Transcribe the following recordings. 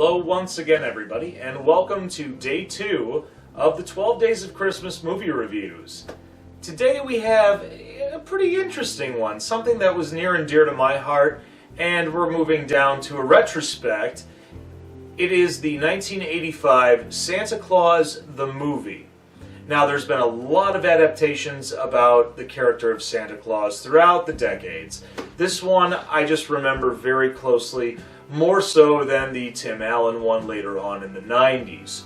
Hello once again, everybody, and welcome to day 2 of the 12 Days of Christmas movie reviews. Today we have a pretty interesting one, something that was near and dear to my heart, and we're moving down to a retrospect. It is the 1985 Santa Claus the Movie. Now, there's been a lot of adaptations about the character of Santa Claus throughout the decades. This one I just remember very closely, more so than the Tim Allen one later on in the 90s.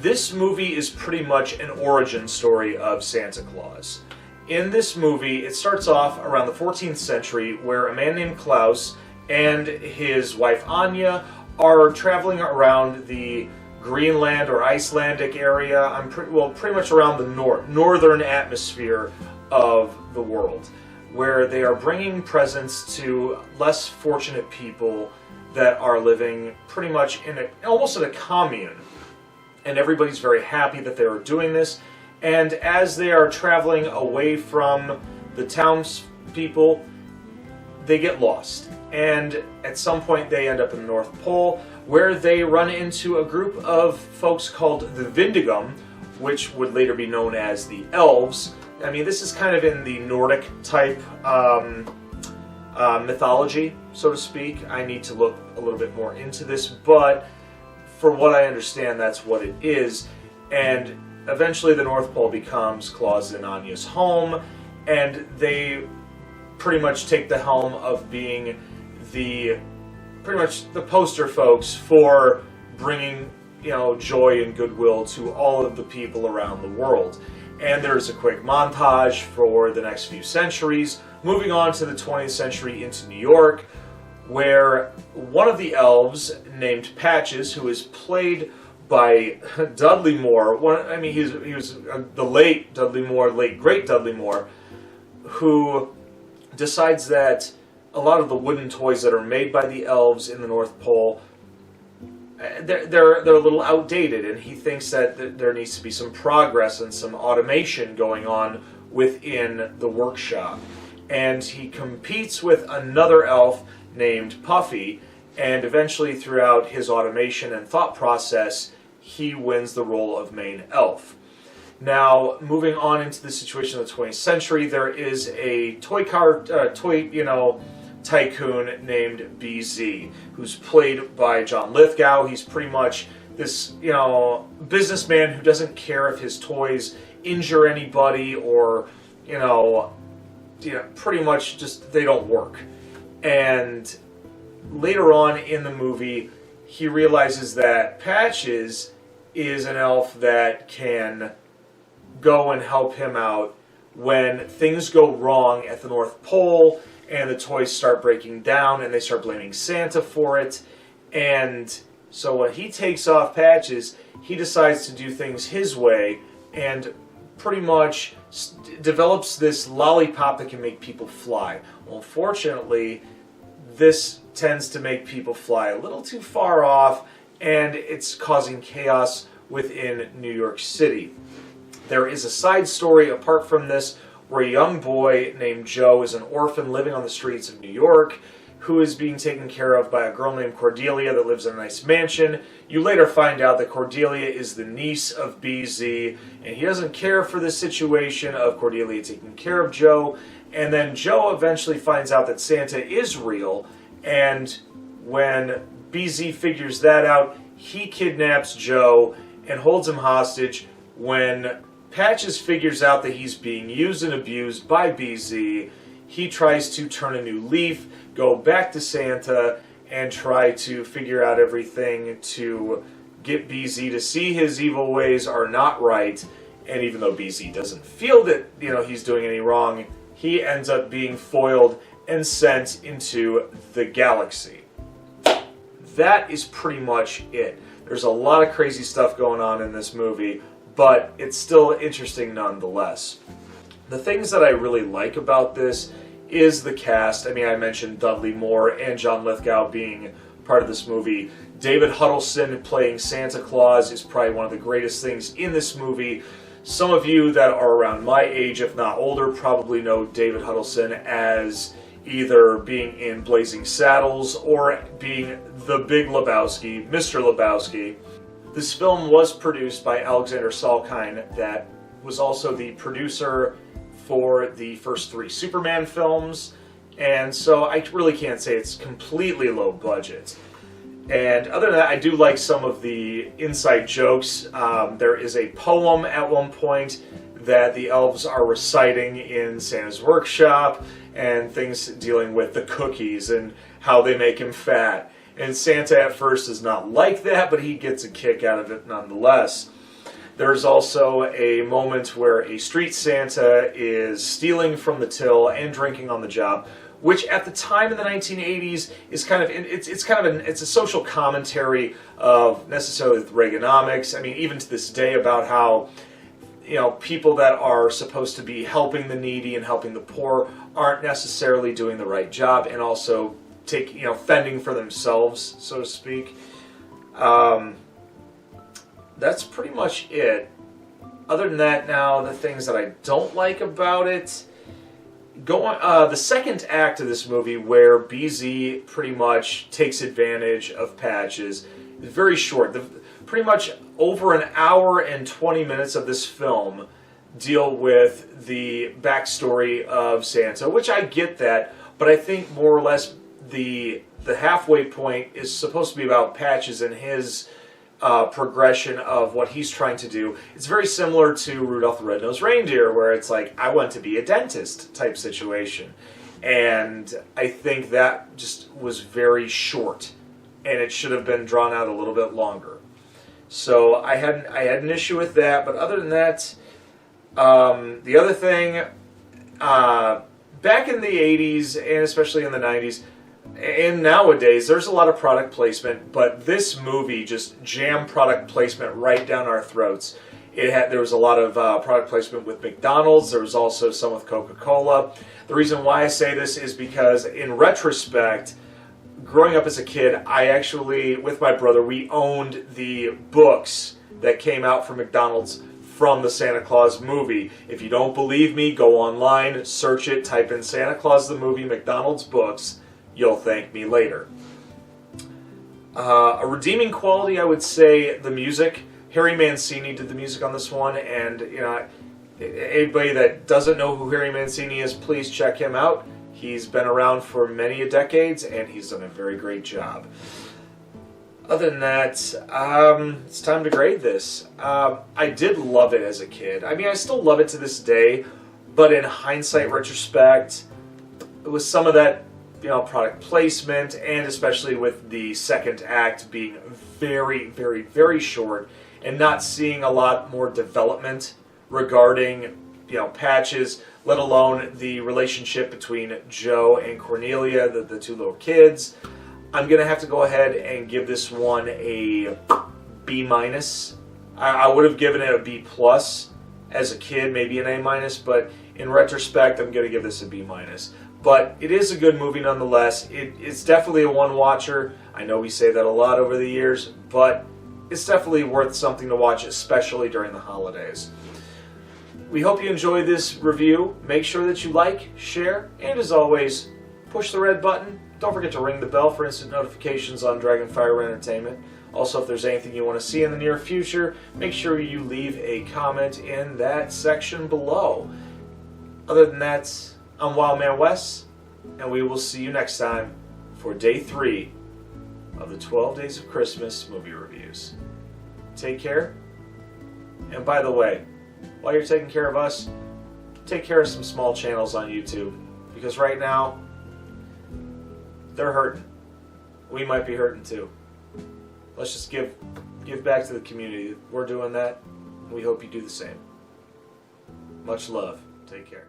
This movie is pretty much an origin story of Santa Claus. In this movie, it starts off around the 14th century where a man named Claus and his wife Anya are traveling around the Greenland or Icelandic area, pretty much around the northern atmosphere of the world, where they are bringing presents to less fortunate people that are living pretty much almost in a commune. And everybody's very happy that they are doing this. And as they are traveling away from the townspeople, they get lost. And at some point they end up in the North Pole, where they run into a group of folks called the Vindigum, which would later be known as the Elves. I mean, this is kind of in the Nordic type mythology, so to speak. I need to look a little bit more into this, but for what I understand, that's what it is. And eventually the North Pole becomes Claus and Anya's home, and they pretty much take the helm of being pretty much the poster folks for bringing, joy and goodwill to all of the people around the world. And there's a quick montage for the next few centuries, moving on to the 20th century into New York, where one of the elves named Patches, who is played by Dudley Moore, he was the late Dudley Moore, great Dudley Moore, who decides that a lot of the wooden toys that are made by the elves in the North Pole, they're a little outdated, and he thinks that there needs to be some progress and some automation going on within the workshop. And he competes with another elf named Puffy, and eventually throughout his automation and thought process, he wins the role of main elf. Now, moving on into the situation of the 20th century, there is a tycoon named BZ, who's played by John Lithgow. He's pretty much this, businessman who doesn't care if his toys injure anybody or, pretty much just they don't work. And later on in the movie, he realizes that Patches is an elf that can go and help him out when things go wrong at the North Pole and the toys start breaking down and they start blaming Santa for it. And so when he takes off Patches, he decides to do things his way and pretty much develops this lollipop that can make people fly. Well, unfortunately, this tends to make people fly a little too far off, and it's causing chaos within New York City. There is a side story apart from this where a young boy named Joe is an orphan living on the streets of New York who is being taken care of by a girl named Cordelia that lives in a nice mansion. You later find out that Cordelia is the niece of BZ, and he doesn't care for the situation of Cordelia taking care of Joe. And then Joe eventually finds out that Santa is real, and when BZ figures that out, he kidnaps Joe and holds him hostage. When Patches figures out that he's being used and abused by BZ, he tries to turn a new leaf, go back to Santa, and try to figure out everything to get BZ to see his evil ways are not right. And even though BZ doesn't feel that he's doing any wrong, he ends up being foiled and sent into the galaxy. That is pretty much it. There's a lot of crazy stuff going on in this movie, but it's still interesting nonetheless. The things that I really like about this is the cast. I mentioned Dudley Moore and John Lithgow being part of this movie. David Huddleston playing Santa Claus is probably one of the greatest things in this movie. Some of you that are around my age, if not older, probably know David Huddleston as either being in Blazing Saddles or being the Big Lebowski, Mr. Lebowski. This film was produced by Alexander Salkind, that was also the producer for the first 3 Superman films, and so I really can't say it's completely low budget. And other than that, I do like some of the inside jokes. There is a poem at one point that the elves are reciting in Santa's workshop, and things dealing with the cookies and how they make him fat. And Santa at first is not like that, but he gets a kick out of it nonetheless. There's also a moment where a street Santa is stealing from the till and drinking on the job, which at the time in the 1980s is kind of it's a social commentary of necessarily with Reaganomics. I mean, even to this day, about how, you know, people that are supposed to be helping the needy and helping the poor aren't necessarily doing the right job, and also fending for themselves, so to speak. That's pretty much it. Other than that, now the things that I don't like about it. The second act of this movie, where BZ pretty much takes advantage of Patches, is very short. Pretty much over an hour and 20 minutes of this film deal with the backstory of Santa, which I get that, but I think more or less the halfway point is supposed to be about Patches and his progression of what he's trying to do. It's very similar to Rudolph the Red-Nosed Reindeer, where it's like, I want to be a dentist type situation. And I think that just was very short, and it should have been drawn out a little bit longer. So I had an issue with that, but other than that, the other thing, back in the 80s, and especially in the 90s, and nowadays, there's a lot of product placement, but this movie just jammed product placement right down our throats. There was a lot of product placement with McDonald's. There was also some with Coca-Cola. The reason why I say this is because, in retrospect, growing up as a kid, I actually, with my brother, we owned the books that came out from McDonald's from the Santa Claus movie. If you don't believe me, go online, search it, type in Santa Claus the movie, McDonald's books. You'll thank me later. A redeeming quality, I would say, the music. Harry Mancini did the music on this one, and anybody that doesn't know who Harry Mancini is, please check him out. He's been around for many decades, and he's done a very great job. Other than that, it's time to grade this. I did love it as a kid. I mean, I still love it to this day, but in hindsight, retrospect, it was some of that product placement, and especially with the second act being very, very, very short, and not seeing a lot more development regarding, Patches, let alone the relationship between Joe and Cornelia, the 2 little kids. I'm going to have to go ahead and give this one a B-. I would have given it a B+ as a kid, maybe an A-, but in retrospect, I'm going to give this a B-. But it is a good movie nonetheless. It's definitely a one-watcher. I know we say that a lot over the years, but it's definitely worth something to watch, especially during the holidays. We hope you enjoyed this review. Make sure that you like, share, and as always, push the red button. Don't forget to ring the bell for instant notifications on Dragonfire Entertainment. Also, if there's anything you want to see in the near future, make sure you leave a comment in that section below. Other than that, I'm Wildman Wes, and we will see you next time for Day 3 of the 12 Days of Christmas movie reviews. Take care, and by the way, while you're taking care of us, take care of some small channels on YouTube, because right now, they're hurting. We might be hurting too. Let's just give back to the community. We're doing that, and we hope you do the same. Much love. Take care.